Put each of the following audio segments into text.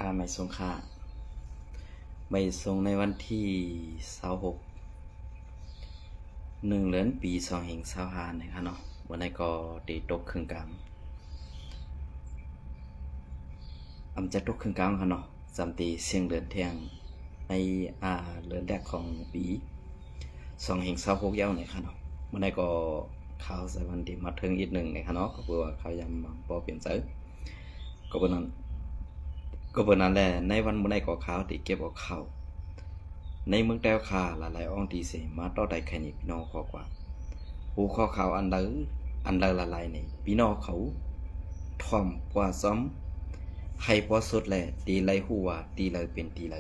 ค่าไม่ส่งค่าไม่ส่งในวันที่26 1 เดือนปี2525นะครับเนาะวันนี้ก็ได้ตกครึ่งกลางจะตกครึ่งกลางครับเนาะสามตีเสียงเดือนเที่ยงในเดือนแรกของปี2526ยาวนะครับเนาะวันนี้ก็ข่าวสายวันที่มาถึงอีกหนึ่งนะครับเนาะก็เพื่อว่าข่าวยำพอเปลี่ยนเสือก็เป็นนั้นแหละในวันมื้อนี้ก็ข่าวที่เก็บเอาข่าวในเมืองแต้วคาหลายๆอ่องตีเสมาต่อได้แค่นี้พี่น้องขอกว่าหูข้อข่าวอันใดหลายๆนี่พี่น้องเขาถ่อมกว่าซ้อมให้พอสุดแลตีไหลหูว่าตีไหลเป็นตีไหล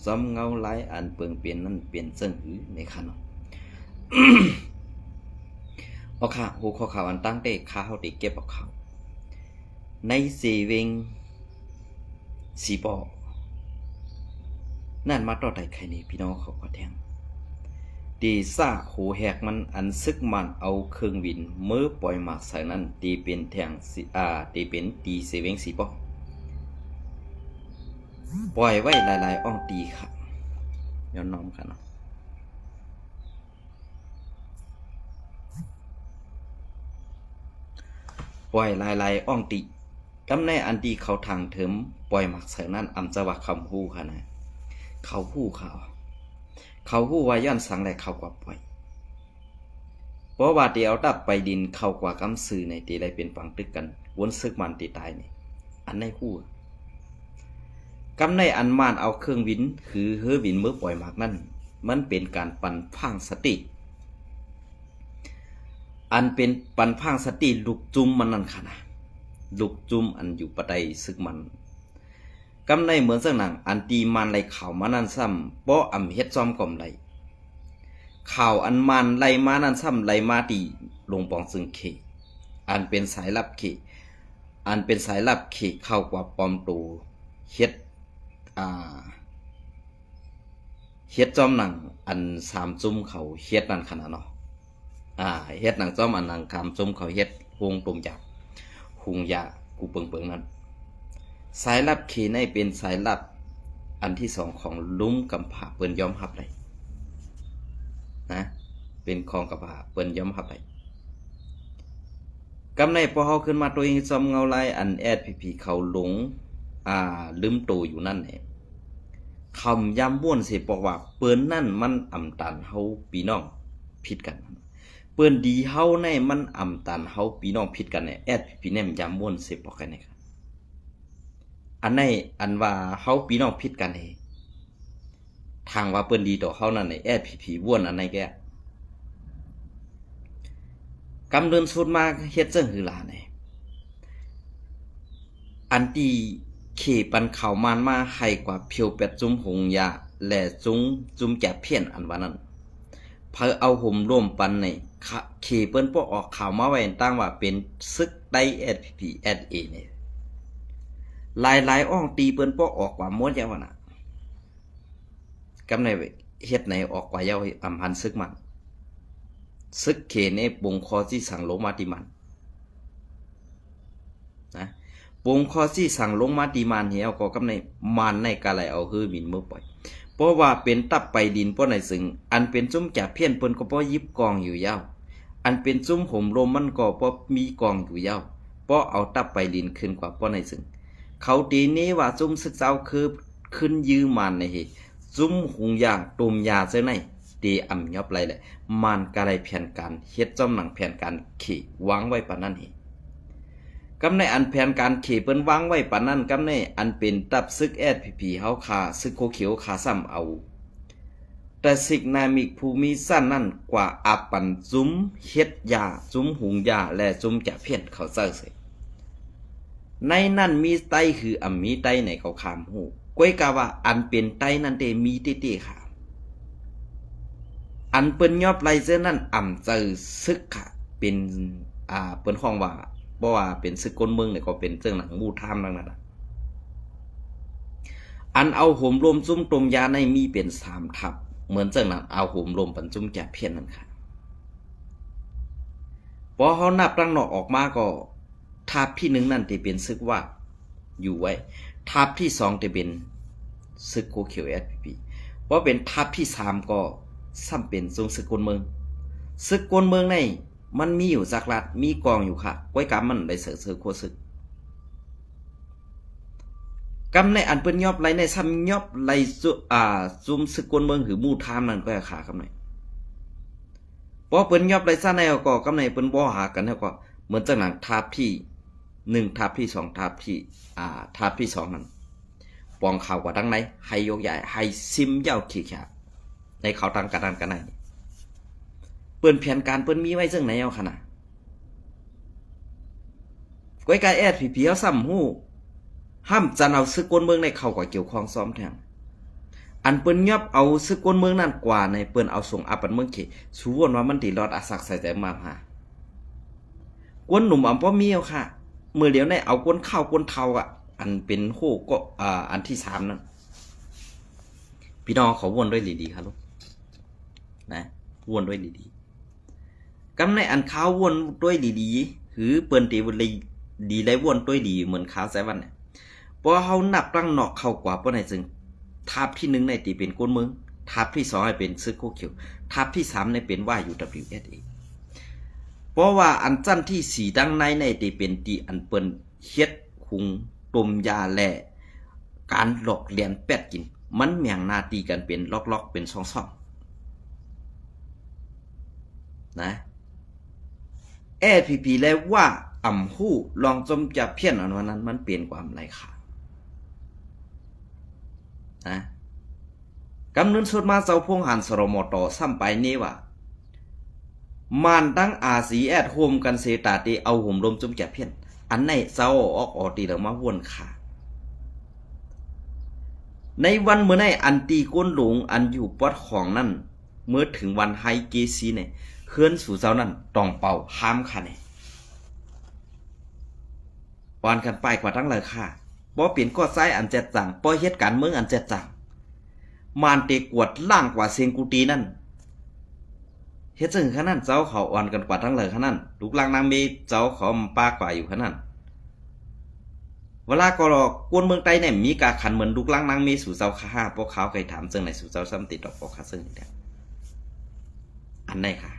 ซ้อมเงาหลายอันเปิงเปลี่ยนนั่นเปลี่ยนเซิงหือในคันเนาะ เอาค่ะหูข้อข่าวอันตั้งได้ข่าวที่เก็บเอาข่าวในเซเวงสีปอนั่นมาต่อได้ใครนี่พี่น้องเขาก็แทงตีซ่าหูแหกมันอันซึกมันเอาเครื่องบินเมื่อปล่อยหมากใส่นั้นตีเป็นแทงตีเป็นตีเซเวงสีปอปล่อยไว้หลายๆอ่องตีครับย้อนน้อมกันเนาะปล่อยหลายๆอ่องตีกำในอันตีเขาทางเถิมปล่อยหมากใส่นั้นจะว่าคำฮู้ค่ะนะเขาฮู้ว่าย้อนสังแหลเขากว่าปล่อยเพราะว่าเดี๋ยวดับไปดินเขากว่ากำซื้อในตีไรเป็นฝังตึกกันวนซึกมันตีตายนี่อันในฮู้กำในอันมานเอาเครื่องวินคือเฮือวินเมื่อปล่อยหมากนั่นมันเป็นการปั่นพังสติอันเป็นปั่นพังสติลูกจุ่มมันนั่นค่ะนะลูกจุ่มอันอยู่ปะไดซึกมันกำในเหมือนสักหนังอันตีมันไหลข่าวมานั่นซ้ำป้อเฮ็ดซ้อมก่อมไหลข่าวอันมันไหลมานั่นซ้ำไหลมาตีลงปองซึ่งเขอันเป็นสายลับเขเข้ากว่าปอมตูเฮ็ดจอมหนังอัน3จุ่มเขาเฮ็ดนั่นขนาดเนาะเฮ็ดหนังจอมอันหนัง3จุ่มเขาเฮ็ดหงตุ่มจับหุงยากูเปิงนั้นสายลับเขในเป็นสายลับอันที่2ของลุ้มกำผาเปิ้นยอมรับได้นะเป็นของกำผาเปิ้นยอมรับได้กำในพอเฮาขึ้นมาตัวเองซอมเงาลายอันแอดพีเขาหลงลืมตัวอยู่นั่นแหละคำย้ำม่วนสิบอกว่าเปิ้นนั่นมันตันเฮาพี่น้องผิดกันเปิ้นดีเฮาในมันตันเฮาพี่น้องผิดกันเนี่ยแอดพีเนี่ยย้ำม่วนสิบอกกันเนี่ยอันในอันว่าเฮาพี่น้องผิดกันเองทางว่าเปิ้นดีต่อเฮานั่นในแอดพีว่วนอันไหนแกกำเดินสุดมาเฮ็ดจังหือหลาเนี่ยอันที่เขปันข่าวมานมาให้กว่าเพียวเป็ดจุ้มหงยาและจุ้มแก่เพี้ยนอันว่านั้นเพอเอาห่มร่วมปันในเขเปิ้นป้อออกข่าวมาไว้ตั้งว่าเป็นซึกไดSPPSAเนี่ยหลายอ่องตีเปิ้นป้อออกกว่าม้วนยาวน่ะกำในเฮ็ดไหนออกกว่ายาวพันซึกมันซึกเขในปงคอที่สั่งลงมาติมันนะปงคอที่สั่งลงมาติมันเหี่ยวก็กำในมันในกาไหลเอาฮือมินเมื่อปล่อยเพราะว่าเป็นตับไปดินป้อในซึ่งอันเป็นจุ้มจ่าเพี้ยนเปิ้นก็ป้อยิบกองอยู่ยาวอันเป็นจุ้มห่มลมมันก็ป้อมีกองอยู่ยาวป้อเอาตับไปดินขึ้นกว่าป้อในซึ่งเขาตีนี้ว่าจุ้มซึกเจ้าคือขึ้นยืมมันในเหจุ้มหุงยาตุ่มยาเจ้าในตียอบไรแหละมันกะไรแผนการเฮ็ดจ้อมหนังแผนการขี่วางไว้ปานนั้นเหกำในอันแผนการขี่เปิ้นวางไว้ปานนั้นกำในอันเป็นตับซึกSPPเฮาคาซึกโคเขียวคาซ้ำเอาแต่สิกนามิกภูมิสั้นนั่นกว่าปันจุ้มเฮ็ดยาจุ้มหุงยาและจุ้มจะเพี้ยนเขาเจ้าเสในนั่นมีไตคือมีไตในเขาคามหูก้อยกะว่าอันเป็นไตนั่นเตมีเต้ๆค่ะอันเปิ้นยอบไลเซอร์นั่นเจอซึกค่ะเป็นเปิ้นห้องว่าบ่ว่าเป็นซึกก้นเมืองเนี่ยก็เป็นเรื่องหนังมูทามนั่นน่ะอันเอาห่มลมจุ้มตมยาในมีเป็น3ทับเหมือนเรื่องนั้นเอาห่มลมปันจุ้มแก่เพี้ยนนั่นค่ะพอเฮานับตั้งนอกออกมาก็ทับที่1นั่นที่เป็นซึกว่าอยู่ไว้ ทัพที่สองจะเป็นศึกโคเขียว SPP เพราะเป็นทัพที่สามก็ซ้ำเป็นทรงศึกกลเมืองศึกกลเมืองในมันมีอยู่จักรัฐมีกองอยู่ค่ะไว้กรรมมันได้เสือโคศึกกำในอันเปิ้นยอบไรในซ้ำยอบไรซุมศึกกลเมืองหรือมู่ทามนั่นก็ขากำในพอเปิ้นยอบไรซ่าในก็กำในเปิ้นบ่หากันแล้วก็เหมือนจังหนังทัพที่1ทัพที่2ทัพที่2นั้นปองข่าวกว่าทั้งไหนให้ยกใหญ่ให้ซิมเย้าขี้ขาในเขาทางกระดานกันไหนเปิ้นแผนการเปิ้นมีไว้จังไหนเอาขนาดก้อยกาย SPP เฮาซ้ำฮู้ห้ามจันเอาซึกกลเมืองในเข้ากับเกี่ยวข้องซ้อมแทงอันเปิ้นยับเอาซึกกลเมืองนั่นกว่าในเปิ้นเอาส่งอัปเมืองเขสูวนว่ามันติรอดอาศักใส่แต่มาหากวนหนุ่มอำป้อมีเอาค่ะเมื่อเดี๋ยวในเอากวนข้าวกวนเทาอันเป็นโหก็อันที่3นั่นพี่น้องเขาวนด้วยดีๆครับลูกนะวนด้วยดีๆกำในอันข้าววนด้วยดีๆหือเปิ้นตีวนเลยดีได้วนด้วยดีเหมือนข้าวแซวันเนี่ยพอเฮานับตั้งนอกเข้ากว่าป้อไหนจึงทัพที่1ในตีเป็นกวนเมืองทัพที่2ให้เป็นซึกโคเขียวทัพที่3ในเป็นว่า UWSA เพราะว่าอันจั้นที่4ดังในตีเป็นตีอันเปิ้นเฮ็ดคุงต้มยาแล่การหลอกเลียนแปดกินมันแม่งนาตีกันเป็นล็อกๆเป็นช่องๆนะ SPP แล้วว่าอ่ำฮู้ลองจมจะเพี้ยนอันวันนั้นมันเปลี่ยนความไรค่ะนะกำเนิดสุดมาเจ้าพงหันสรมต่อซ้ำไปนี่ว่ามานตั้งอาศีแอดโฮมกันเสตาตีเอาห่มลมจมจะเพี้ยนอันไหนเจ้าออกตีแล้วมาวนขาในวันเมื่อในอันตีก้นหลงอันอยู่ปอดของนั่นเมื่อถึงวันไฮเกซีเนี่ยเคลื่อนสู่เจ้านั่นต้องเป่าห้ามค่ะเนี่ยปอนกันไปกว่าทั้งเลยค่ะบ่เปลี่ยนก็ไซอันเจ็ดจังบ่เฮ็ดการเมืองอันเจ็ดจังมานเตกวดล่างกว่าเซียงกูตีนั่นเฮ็ดจังขนาดเจ้าเขาอ่อนกันกว่าทั้งเลยขนาดลูกลางนางมีเจ้าเขาปากว่าอยู่ขนาดเวลาก็รอกวนเมืองใต้เนี่ยมีการขันเหมือนลูกลางนางมีสู่เจ้าข้าพวกเขาเคยถามจังไหนสู่เจ้าซ้ำติดดอกพวกเขาซึ่งเนี่ยอันไหนค่ะ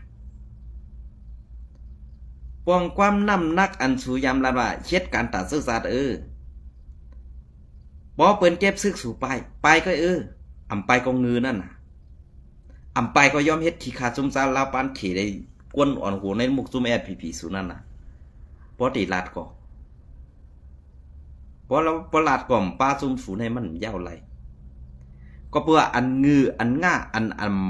ปองความน้ำนักอันสูยำละว่าเฮ็ดการตัดศึกษาบ่เปิ้นเก็บซึกสู่ไปก็อำไปก็งือนั่นน่ะอำไปก็ยอมเฮ็ดขี้ขาจุ่มซาลาวปานเขได้กวนอ่อนหัวในมุกจุ่ม SPP สู่นั่นน่ะบ่ติลาดก็บ่ลาดก่อมป้าจุ่มสู่ให้มันยาวไหลก็เพื่ออันงืออันง่าอัน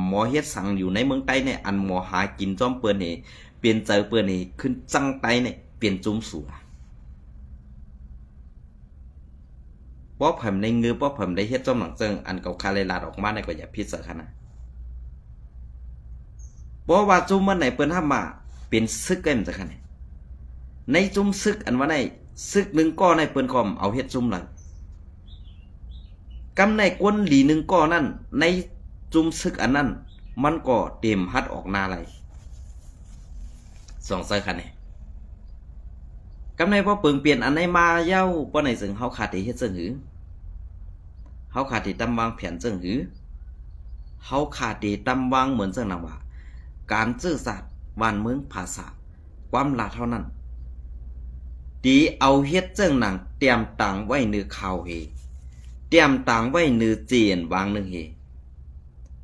หมอเฮ็ดสั่งอยู่ในเมืองใต้เนี่ยอันหมอหากินจอมเปิ้นนี่เปลี่ยนเจอเปิ้นนี่ขึ้นจังไตเนี่ยเปลี่ยนจุ่มสู่ป้อผมในงือป้อผมได้เฮ็ดจอมหลังเจิงอันเก่าคาเลยลาดออกมาในก็อย่าพิษเสขนาดป้อว่าจุ่มมันไหนเปิ้นห้ามมาเป็นซึกเอ็มจะขนาดในจุ่มซึกอันว่าในซึก1ก้อในเปิ้นก็เอาเฮ็ดจุ่มหลังกำในกวนหลี1ก้อนั่นในจุ่มซึกอันนั้นมันก็เต็มฮัดออกหน้าไหล2เซขนาดกำในพอเปิงเปลี่ยนอันไหนมาเย้าป้อไหนซึ่งเฮาขาดที่เฮ็ดจังหือเฮาขาดที่ตำวางแผนจังหือเฮาขาดที่ตำวางเหมือนจังนั้นว่าการซื่อสัตย์บ้านเมืองภาษาความลาเท่านั้นตีเอาเฮ็ดจังหนังเตรียมตังไว้นือข่าวเฮเตรียมตังไว้นือเจียนวางนึงเฮ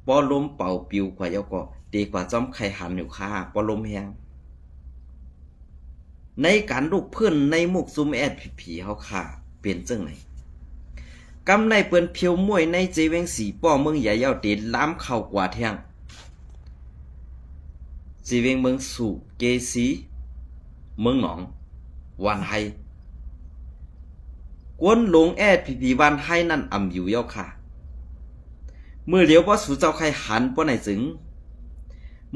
ปอลมเป่าปิวกว่าเยาก็ดีกว่าจอมไข่หันอยู่ค่าปอลมแฮงในการลูกเพื่อนในมุกซุมSPPเฮาค่ะเปลี่ยนจังไหนกำในเปิ้นเพียวมวยในเจเวงสีป้อเมืองใหญ่ยาวตีล้ำเข้ากว่าแทงเจเวงเมืองสู่เกซีเมืองหนองวันไฮกวนหลงSPPวันไฮนั่นอำอยู่ยาวค่ะเมื่อเลี้ยวว่าสู่เจ้าไข่หันป้อไหนจึง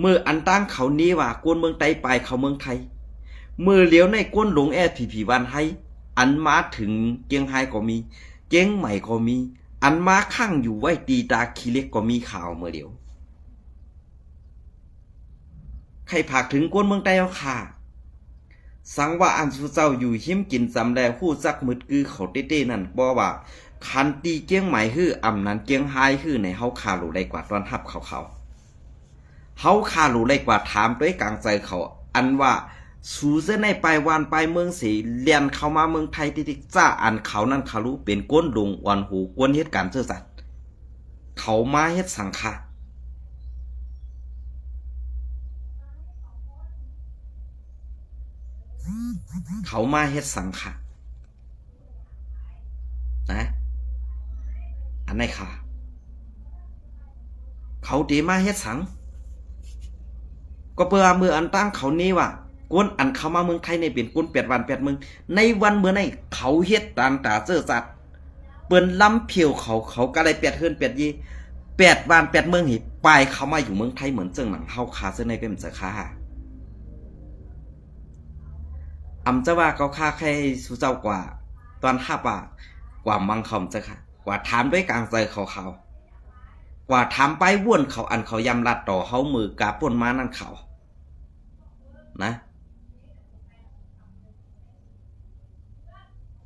เมื่ออันตั้งเขานี้ว่ากวนเมืองไต้ไปเขาเมืองไทยเมื่อเลี้ยวในก้นหลงSPPวันไฮอันมาถึงเกียงไฮก็มีเกียงใหม่ก็มีอันมาข้างอยู่ไว้ตีตาขี้เล็กก็มีข่าวเมื่อเดียวใครผากถึงก้นเมืองใต้เอาค่ะ สังว่าอันสุเจ้าอยู่หิมกินสำแลฮู้จักมึดคือเขาเต้ๆนั่นบ่ว่าคันตีเกียงใหม่คืออำนั้นเกียงหายคือในเฮาคารู้ได้กว่าตอนรับเขาเฮาคารู้ได้กว่าถามด้วยกลางใจเขาอันว่าสูเส้นในไปวานไปเมืองสีเลียนเข้ามาเมืองไทยติจ้าอันเขานั่นเขารู้เป็นก้นดงวันหูกวนเฮ็ดการเชื่อสัตว์เขามาเฮ็ดสังฆาเขามาเฮ็ดสังฆานะอันไหนค่ะเขาตีมาเฮ็ดสังก็เพื่อมืออันตั้งเขานี้ว่ากวนอันเข้ามาเมืองไทยในเป็นกวน8 วัน 8 มื้อในวันเมื่อไหนเขาเฮ็ดตามตาเสื้อสัตว์เปิ้นล้ำเพียวเขาก็ได้8 เฮือน8 ยี8 วัน 8 มื้อหิไปเขามาอยู่เมืองไทยเหมือนเจิงหนังเฮาคาเสื้อในเป็นจะค่าอำจะว่าเขาค่าใครสู้เจ้ากว่าตอน5 บาทกว่ามังคำจะค่ะกว่าถามด้วยกลางใจเขากว่าถามไปว่นเขาอันเขายำลัดต่อเฮามือกาป่นมานั่นเขานะ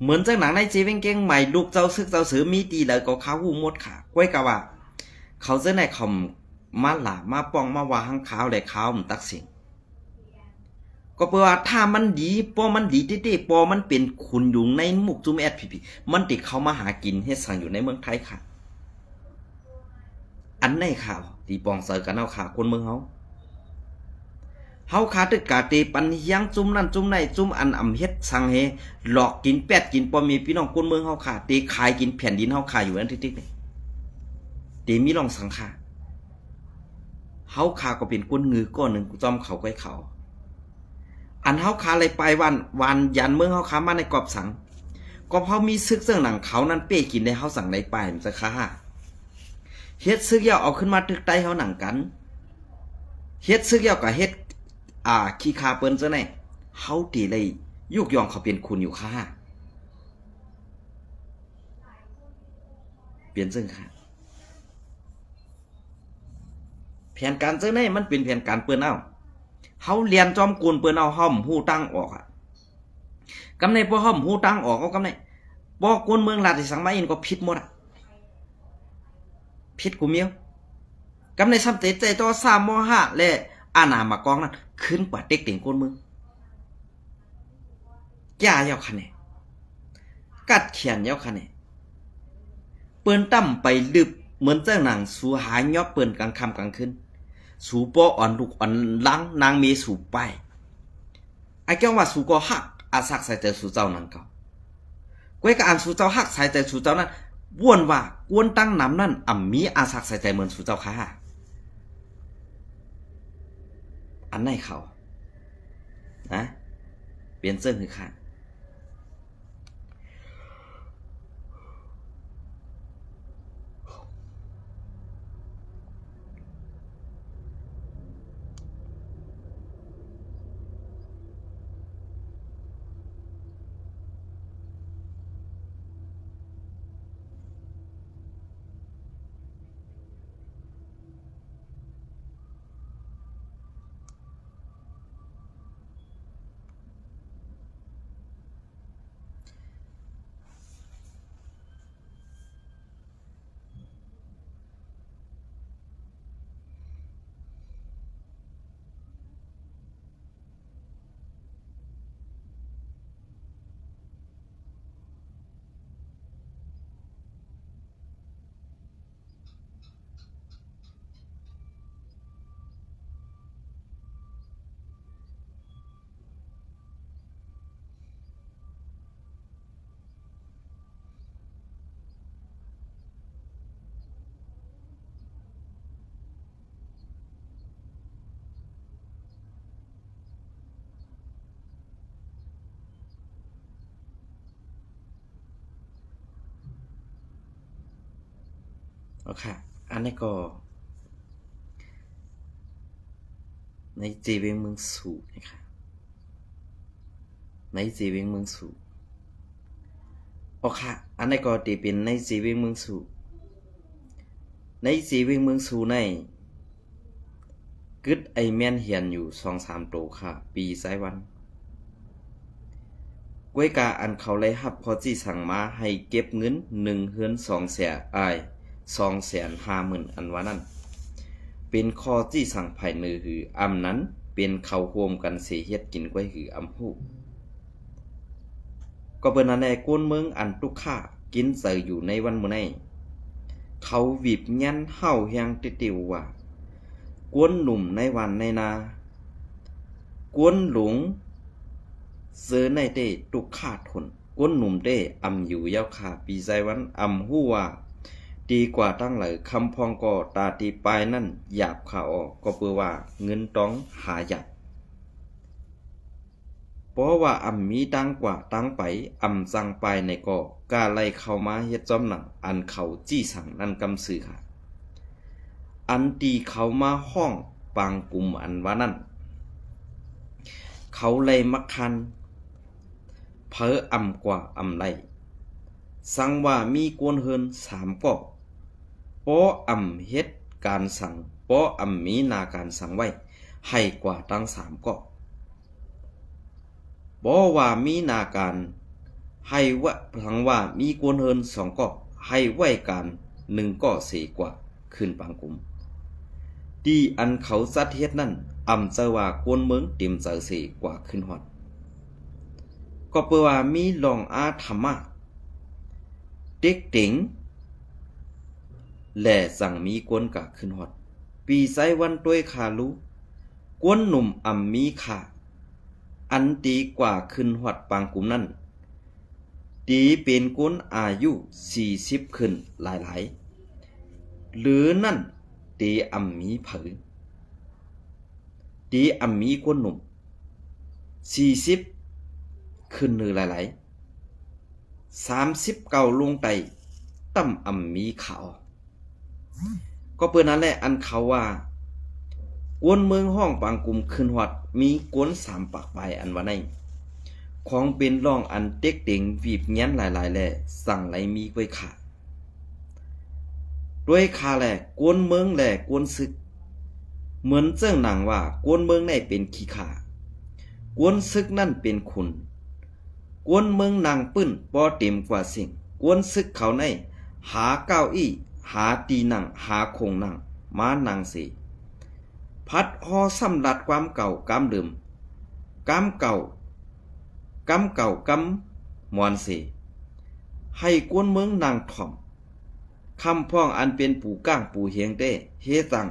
เหมือนจากหนังในจีวิงเก่งใหม่ลูกเจ้าซึกเจ้าสือมีดีแล้วก็เขาหูหมดค่ะก้วยกะว่าเขาจะในคำมาหลามาป้องมาว่าหังขาวและขาวมันตักสิงก็เพราะว่าถ้ามันดีปอมันดีเต้ๆปอมันเป็นคุณอยู่ในมุกจุมแอดพีมันติดเขามาหากินเฮ็ดสั่งอยู่ในเมืองไทยค่ะอันในข่าวตีปองเสอกันเอาข่าวคนเมืองเฮาขาตึกกาเตปันยังจุ่มนั่นจุ่มไหนจุ่มอันอำเฮ็ดสังเฮหลอกกินแปดกินปอมีพี่น้องคนเมืองเฮาขาเตขายกินแผ่นดินเฮาขาอยู่นั่นติ๊กๆนี่เตมีลองสังขาเฮาขาก็เป็นก้นงือก้อนหนึ่งจอมเขาก้อยเขาอันเฮาขาเลยไปวันยันเมืองเฮาขามาในกอบสังก็เพราะมีซึกเสื่องหนังเขานั้นเป้กินในเฮาสั่งในไปมันจะค่าเฮ็ดซึกยาวเอาขึ้นมาตึกใต้เฮาหนังกันเฮ็ดซึกยาวกับเฮ็ดขี้คาเปิ้นซะแน่เฮาตีเลยยุกยองเขาเป็นคุณอยู่ค่ะเปลี่ยนซึ่งค่ะแผนการซะแน่มันเป็นแผนการเปิ้นเอาเฮาเรียนจอมกูลเปิ้นเอาห้อมฮู้ตั้งออกกำในบ่ห้อมฮู้ตั้งออกเอากำในบ่กวนเมืองลาดที่สังมาอินก็ผิดหมดผิดกูเมียวกำในซ้ำเตใจต่อ3ม5และอาณามากองนั้นขึ้นกว่าเด็กเต็งก้นมือจ้าเยาคะแนนกัดเขียนเยาคะแนนเปิ้นตั้มไปลึบเหมือนเจ้าหนังสูหายอกเปิ้นกลางค่ำกลางคืนสูปออ่อนลูกอ่อนล้างนางเมสูไปไอ้เจ้าว่าสูก็หักอาศักใส่ใจสูเจ้านั่นก็ก้วยกับอันสูเจ้าหักใส่ใจสูเจ้านั้นว่นว่ากวนตั้งน้ำนั่นมีอาศักใส่ใจเหมือนสูเจ้าค่ะอันไหนเขานะเปลี่ยนเสื้อคือค่ะโอเคอันนี้ก็ในจีเวงเมืองสูนะครับในจีเวงเมืองสูโอเคอันนี้ก็ตีเป็นในจีเวงเมืองสูในจีเวงเมืองสูในกึดไอแมนเหียนอยู่2-3 โตค่ะปีไซวัน ก้วยกาอันเขาเลยรับข้อจี้สั่งมาให้เก็บเงิน1เฮือน2แสน250,000อันว่านั้นเป็นข้อจี้สั่งภายในหืออำนั้นเป็นเขาร่วมกันสิเฮ็ดกินก้วยหืออำฮู้ก็เปิ้นนั้นแหละกวนเมืองอันตุกค่ากินเสืออยู่ในวันมื้อนี้เขาวิบยันเฮาแฮงติวว่ากวนหนุ่มในวันในนากวนหลงเสือในเตตุกค่าทนกวนหนุ่มเตอำอยู่ยาวขาปีใจวันอำฮู้ว่าดีกว่าตั้งหลายคำพองก่อตาตีปลายนั่นหยาบข่าวออกก็เปือว่าเงินต้องหาหยับเพราะว่าอำมีดังกว่าตั้งไปอำสั่งไปในก่อกาไล่เข้ามาเฮ็ดจอมหนังอันเขาจี้สั่งนั่นกำสื่อค่ะอันตีเขามาห้องปางกลุ่มอันว่านั่นเขาเลยมักคันเพออำกว่าอำไล่สั่งว่ามีกวนเฮิน3ก่อป้ออำเฮ็ดการสั่งป้ออำมีนาการสั่งไว้ให้กว่าตั้ง3ก่อบ่ว่ามีนาการให้ว่าพังว่ามีกวนเฮิน2ก่อให้ไว้การ1ก่อ4กว่าขึ้นปางกลุ่มดีอันเขาสัตเฮ็ดนั่นอำจะว่ากวนเมืองเต็มเจอ4กว่าขึ้นฮอดก็เปือว่ามีลองอาธรรมะเด็กเต็งและสั่งมีกวนกะขึ้นฮอดปีไซวันต้วยขาลูกวนหนุ่มอำมีขาอันตีกว่าขึ้นฮอดปางกลุ่มนั้นตีเป็นกวนอายุ40ขึ้นหลายๆหรือนั่นตีอำมีเผยตีอำมีกวนหนุ่ม40ขึ้นหรือหลายๆ39ลงไตตั้มอำมีขาวก็เปิ้นนั่นแหละอันเขาว่ากวนเมืองห้องปางกลุ่มขึ้นฮอดมีกวน3ปากปลายอันว่าในของเป็นร่องอันเต็กเต็งวีบแง้นหลายๆแลสั่งไหลมีก้วยขาด้วยคาแลกวนเมืองแลกวนซึกเหมือนเจ้าหนังว่ากวนเมืองได้เป็นขี้ขากวนซึกนั่นเป็นคุณกวนเมืองนางปื้นบ่เต็มกว่าสิ่งกวนซึกเขาในหาเก้าอี้หาตีนั่งหาคงนั่งมานั่งสิพัดฮอสำลัดความเก่ากำดื่มกำเก่ากำมวนสิให้กวนเมืองนางถ่อมคำพ้องอันเป็นปู่ก้างปู่เฮียงเต้เฮตัง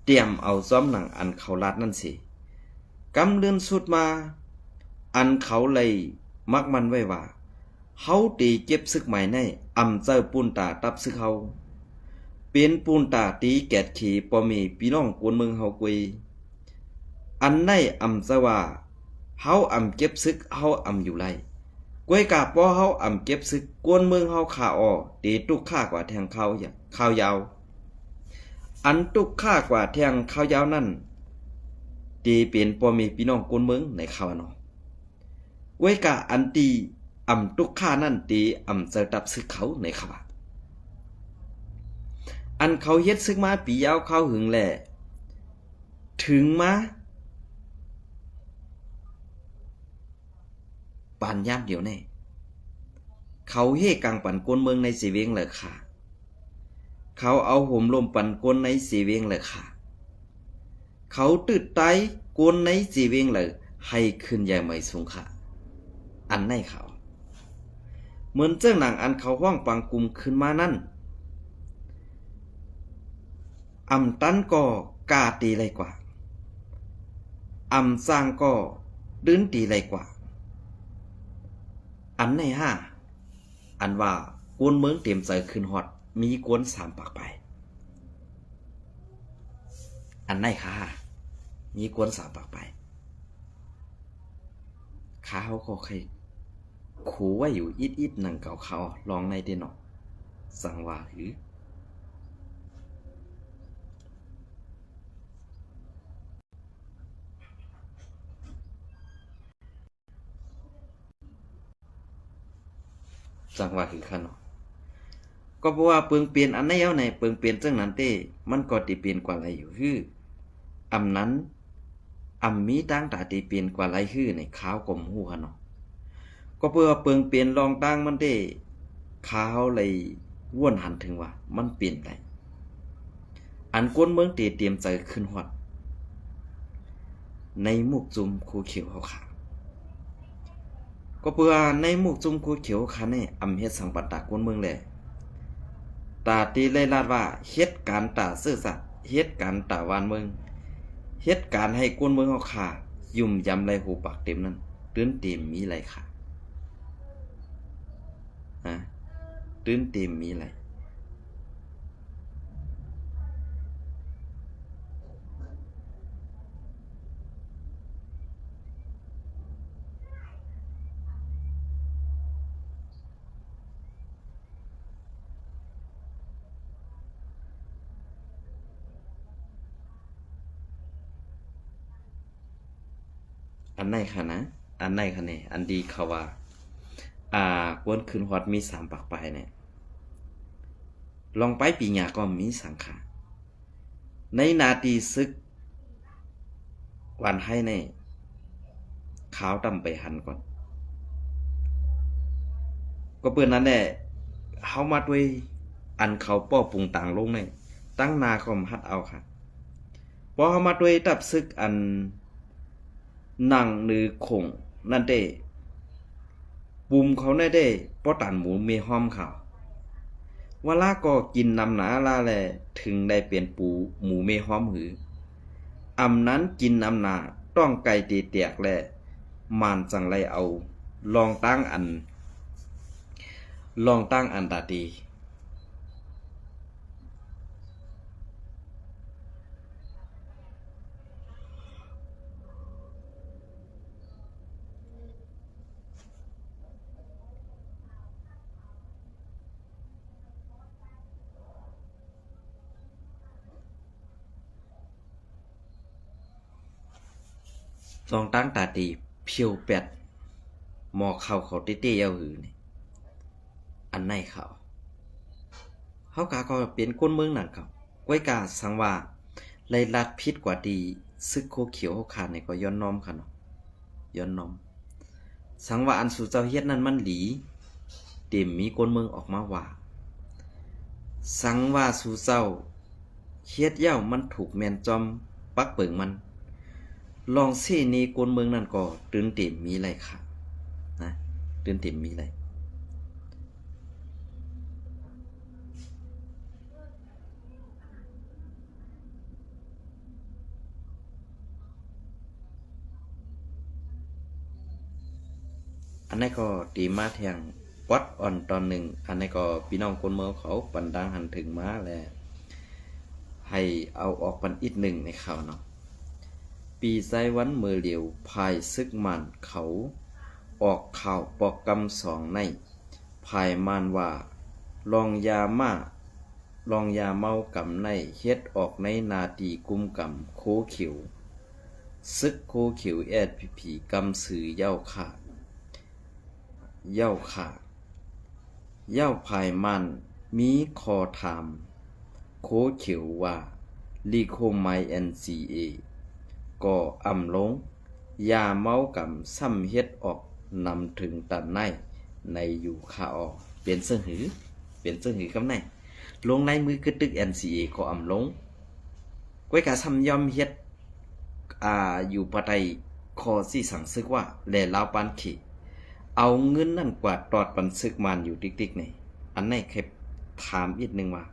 เตรียมเอาซ้อมหนังอันเขาลัดนั่นสิกำเลื่อนสุดมาอันเขาเลยมักมันไว้ว่าเฮาตีเจ็บซึกใหม่ในอำเจ้าปูนตาตับซึกเฮาเป็นปูนตาตีแกดขี่ปอมีพี่น้องกวนเมืองเฮากุยอันในอำจะว่าเฮาอำเก็บซึกเฮาอำอยู่ไรกวยกาป้อเฮาอำเก็บซึกกวนเมืองเฮาขาออตีตุกค่ากว่าแทงข้าวยาวอันตุกค่ากว่าแทงข้าวยาวนั่นตีเป็นปอมีพี่น้องกวนเมืองในข่าวเนาะกวยกาอันตีอำตุกค่านั่นตีอำจะตับซึกเขาในข่าวอันเขาเฮ็ดซึกมาปียาวเข้าหึงแหละถึงมาปานยามเดียวแน่เขาเฮกังปันกวนเมืองในสีเวงเลยค่ะเขาเอาห่มลมปันกวนในสีเวงเลยค่ะเขาตืดไตกวนในสีเวงเลยให้ขึ้นใหญ่ไม่สูงค่ะอันในเขาเหมือนเจ้าหนังอันเขาห้องปังกลุ่มขึ้นมานั่นอำตันก็กาตีไรกว่าอำสร้างก็ดื้นตีไรกว่าอันในอันว่ากวนเมืองเต็มใจขึ้นฮอดมีกวน3ปากไปอันในมีกวน3ปากไปขาเขาก็เคยขู่ไว้อยู่อิดหนังเก่าเขาลองในเดนอสั่งว่าหรือสังว่าคือคันเนาะก็เพราะว่าเปิงเปลี่ยนอันไหนเอาไหนเปิงเปลี่ยนจังนั้นเต้มันก็ติเปลี่ยนกว่าอะไรอยู่คืออำนั้น มีตั้งตาตีเปลี่ยนกว่าไรฮื้อในขาวกลมหูค่ะเนาะก็เพื่อเปิงเปลี่ยนลองตั้งมันได้ขาวเลยว่นหันถึงว่ามันเปลี่ยนไปอันก้นเมืองเตรียมใจขึ้นฮอดในมุกจุมคูเขียวเขาขาก็เพื่อในมุกจุมคูเขียวขาเนี่ยเฮ็ดสังปัตตากวนเมืองแลตาตีเลยลาดว่าเฮ็ดการตาซื่อสัตย์เฮ็ดการตาวานเมืองเฮ็ดการให้กวนเมืองเขาขายุ่มยำไรหูปากเต็มนั้นตื้นเต็มมีไรค่ะตื้นเต็มมีไรอันไหนค่ะนะอันไหนค่ะเนี่ยอันดีเขาว่ากวนคืนฮอดมี3ปากปลายเนี่ยลองไปปีหญ้าก็มีสังขารในนาทีซึกวันให้ในขาวตำไปหันก่อนก็เปิ้นนั้นแหละเฮามาด้วยอันเขาป้อปรุงต่างลงในตั้งนาก็มหัดเอาค่ะพอเฮามาด้วยตับซึกอันนั่งหรือคงนั่นเด้ปุ่มเขาได้ป้อตันหมูเมห้อมเขาว่าลาก็กินนำหนาลาแลถึงได้เปลี่ยนปูหมูเมห้อมหือนั้นกินนำหนาต้องไก่ตีเตียกแลมานจังไรเอาลองตั้งอันตาดีลองตั้งตาดีเพียวแปดหมอเขาเตี้ยๆเอาหือนี่อันไหนเขากาก็เป็นก้นเมืองนั่นเขาก้อยกาสังว่าไล่ลัดพิษกว่าดีซึกโคเขียวขาดในก็ย้อนน้อมค่ะเนาะย้อนน้อมสังว่าอันสู่เจ้าเฮ็ดนั้นมันหลีเต็มมีก้นเมืองออกมาว่าสังว่าสู่เจ้าเฮ็ดเย้ามันถูกแม่นจอมปักเปิงมันลองซี่นี้ก้นเมืองนั่นก็ตื่นเต็มมีไรค่ะนะตื่นเต็มมีไรอันนี้ก็ตีมาแทงวัดอ่อนตอนหนึ่งอันนี้ก็พี่น้องคนเมืองเขาปันดังหันถึงมาแล้วให้เอาออกปันอีกหนึ่งในข่าวเนาะปีไซวันเมื่อเหลียวภายซึกมันเขาออกข่าวปอกกำ2ในภายมานว่าลองยาเมากำในเฮ็ดออกในนาตีกุมกำโคเขียวซึกโคเขียวผีกำสือเย้าขาเย้าภายมันมีคอถามโคเขียวว่าลีโคไม NCA ก็ลงยาเมากำซ้ำเฮ็ดออกนำถึงตันในอยู่ขาออกเปลี่ยนเสื้อหือกำในลงในมือกึตึก NCA ก็ลงก้อยกาซ้ำยอมเฮ็ดอยู่ปะไตคอสี่สั่งซึกว่าแลลาวปานขีเอาเงินนั่นกว่าตอดปันซึกมันอยู่ติ๊กๆนี่อันไหนเคยถามอีกนึงว่า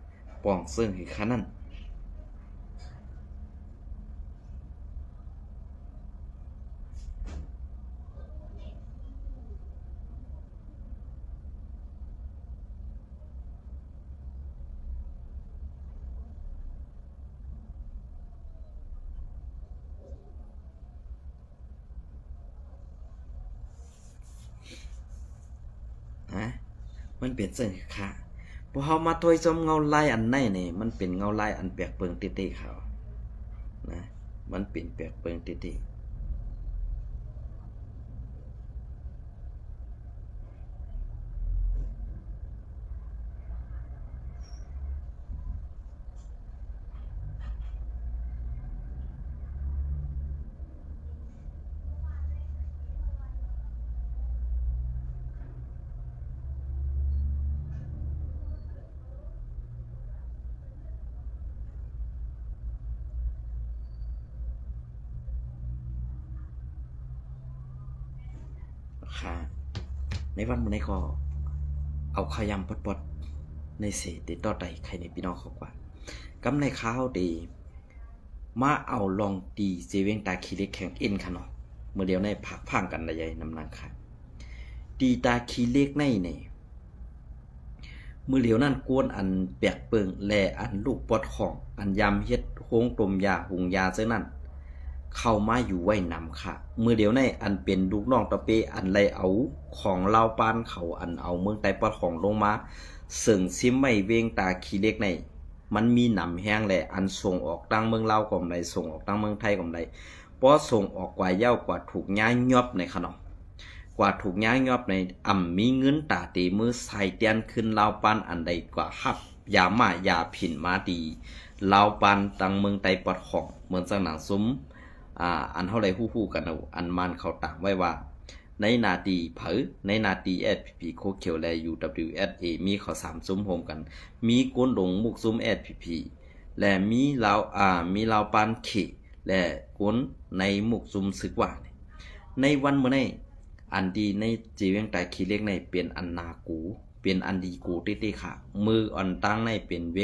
ปองเสื้อหือขานั่นมันเปลี่ยนเสื้อหือขาพอเฮามาถอยจอมเงาลายอันไหนนี่มันเป็นเงาลายอันแปลกเปิงเต้ๆเขานะมันเป็นแปลกเปิงเต้ๆ ค่ะในวันมื้อนี้ก็เอาขยำปดๆในเศษติดต่อใดใครในพี่น้องเขากว่ากำในข้าวดีมาเอาลองตีเจเวงตาขี้เล็กแข่งเอ็นค่ะเนาะเมื่อเดียวในผักพังกันได้ใหญ่นำนางค่ะตีตาขี้เล็กในเนี่ยมือเหลียวนั่นกวนอันแปลกเปิงแลอันลูกปอดของอันยำเฮ็ดโฮงต้มยาหุงยาเจ้านั่นเข้ามาอยู่ไว้นำค่ะมือเดียวในอันเป็นลูกน้องตะเปอันไลเอาของลาวปานเขาอันเอาเมืองใต้ปอดของลงมาซึ่งซิมไม่เวงตาขี้เล็กในมันมีหนำแห้งแหละอันส่งออกตั้งเมืองลาวก็ได้ส่งออกตั้งเมืองไทยก็ได้เพราะส่งออกกว่าเย้ากว่าถูกย้ายยอบในขนมกว่าถูกย้ายยอบในมีเงินตาตีมือใส่เตียนขึ้นลาวปานอันใดกว่าฮับยามาอย่าผินมาดีลาวปานตั้งเมืองไต้ปอดของเหมือนจังหนังซุ้มอันเท่าไรฮู้ๆกันเอาอันมันเขาตามไว้ว่าในนาทีเผอในนาที SPP โคเขียวและ UWSA มีเขา3ซุ้มโฮมกันมีก้นหลงมุกซุ้ม SPP และมีลาวปานเขและก้นในมุกซุ้มซึกว่าในวันมื้อนี้อันดีในจีเวียงตาขี้เล็กในเป็นอันนากูเป็นอันดีกูติๆค่ะมืออ่อนตั้งในเป็นเว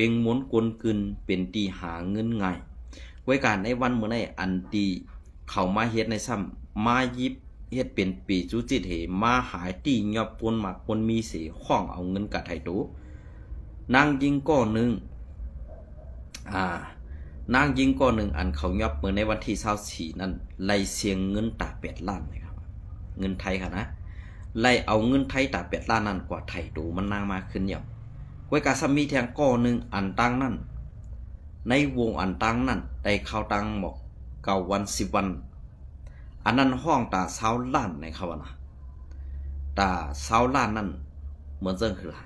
งม้วนกลกึนเป็นตีหาเงินง่ายไว้การในวันมื้อนี้อันดีเข้ามาเฮ็ดในซ้ำมายิบเฮ็ดเป็นปีจุจิตเหมาหายตียอบปนมากปนมีเสข้องเอาเงินกะไทโตนางยิงก้อนึงนางยิงก้อนหนึ่งอันเขายอบเมื่อในวันที่24นั่นไล่เสียงเงินตา8 ล้านนะครับเงินไทยค่ะนะไล่เอาเงินไทยตา8 ล้านนั่นกว่าไทยดูมันนางมาขึ้นเนี่ยไว้กาซามีแทงก้อหนึ่งอันตั้งนั่นในวงอันตั้งนั่นได้เข้าตั้งบอก9 วัน10 วันอันนั้นห้องตา20 ล้านในเขานะตา20 ล้านนั่นเหมือนเรื่องคืออะไร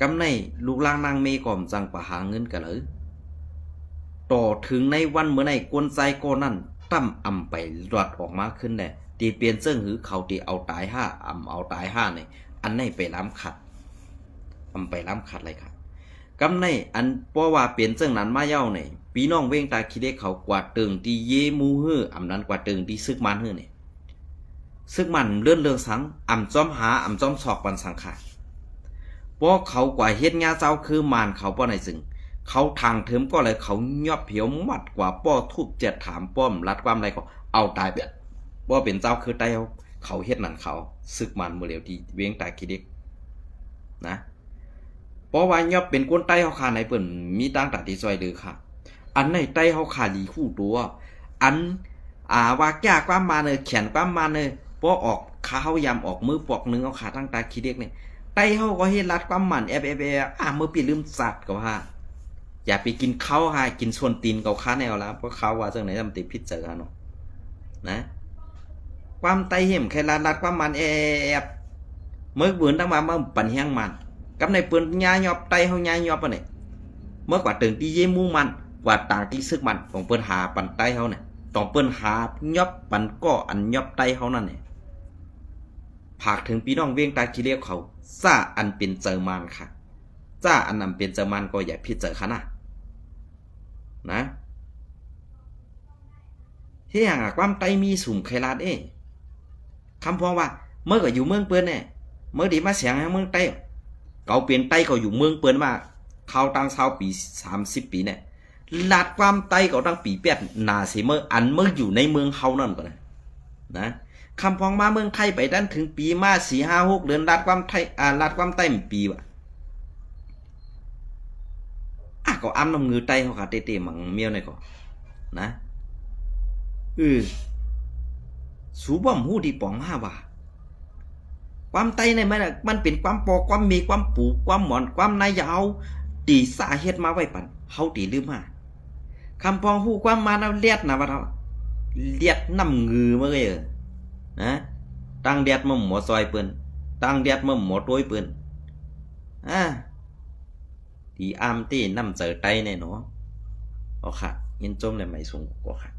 กำในลูกล่างนางเมก่อมจังกว่าหาเงินกันเลยต่อถึงในวันเมื่อในกวนใจก้อนนั่นตั้มอำไปรอดออกมาขึ้นแน่ตีเปลี่ยนเสื้อหือเขาตีเอาตาย5เอาตาย5เนี่ยอันในไปล้ำขัดไปล้ำขัดอะไรครับกำในอันเพราะว่าเปลี่ยนเสื้อนั้นมาเย้าเนี่ยพี่น้องเว้งตาคิดได้เขากว่าตึงที่เยมูฮื้อนั้นกว่าตึงที่ซึกมันฮื้อเนี่ยซึกมันเลื่อนเรื่องสังจอมหาจอมศอกปันสังขาเพราะเขากว่าเฮ็ดงาเจ้าคือมานเขาป้อในซึ่งเขาทางเถิมก็เลยเขายอบเหี่ยวมัดกว่าป้อทุบเจ็ดถามป้อมรัดความอะไรก็เอาตายแบบว่าเป็นเจ้าคือไต้เขาเฮ็ดนั่นเขาซึกมันเมื่อเร็วที่เวียงตาคิดเด็กนะเพราะว่ายอบเป็นคนไต้เขาขาในเปิ่นมีตั้งตาที่ซอยเดือค่ะอันในไต้เขาขาหลีคู่ตัวอันว่าแก้ความมาเนอแขนความมาเนอเพราะออกขาเขายำออกมือปอกนึงเอาขาตั้งตาคิดเด็กเนี่ยไต้เขาก็เฮ็ดรัดความมันเมื่อปีลืมสัตว์ก็ว่าอย่าไปกินข้าวค่ะกินส่วนตีนเกาค้าแนวแล้วเพราะเขาว่าจังไหนทำติดพิษเจอเนาะนะความไตเหี้ยมแค่ลัดความมันเมื่อเบือนตั้งมาเมื่อปั่นแห้งมันกับในปืนยายอบไตเขายายอบปะเนี่ยเมื่อกว่าตึงที่เยี่ยมูมันกว่าต่างที่ซึกมันของเปิ้นหาปั่นไตเขาเนี่ยต้องเปิ้นหายอบปั่นก็อันยอบไตเขานั่นเนี่ยผากถึงพี่น้องเวียงตาขี้เลี้ยวเขาซาอันเป็นเจอมันค่ะจ้าอันนำเป็นเจอมันก็อย่าพิจารณานะเฮียงความไตมีสุ่มไคลาดคำพองว่าเมื่อก็อยู่เมืองเปิ้นเนี่ยเมื่อดีมาเสียงเมืองไตเขาเปลี่ยนไตเขาอยู่เมืองเปิ้นมาเขาตั้ง20 ปี30 ปีเนี่ยลาดความไตเขาตั้งปี8นาสิเมื่ออันเมื่ออยู่ในเมืองเขานั่นก็นะคำพองมาเมืองไทยไปด้านถึงปีมา4-5-6 เดือนลาดความไทยลาดความไตมันปีวะก็น้ำมือไตเขาขาเตะมังเมียวนี่ก็นะสูบ่มหูดีป่องห้าว่าความไตในมันเป็นความปอความมีความปูความหมอนความนายยาวตีสาเหตุมาไว้ปันเฮาตีลืมมาคำพองหูความมาแล้วเลียดนะว่าเราเลียดน้ำงือมาเลยนะตั้งเลียดมาหมอซอยเปิ้นตั้งเลียดมาหมอต้วยเปิ้นที่ตีน้ำเจอไตแน่เนาะเอาค่ะยินจมเลยไม่สูงกว่าค่ะ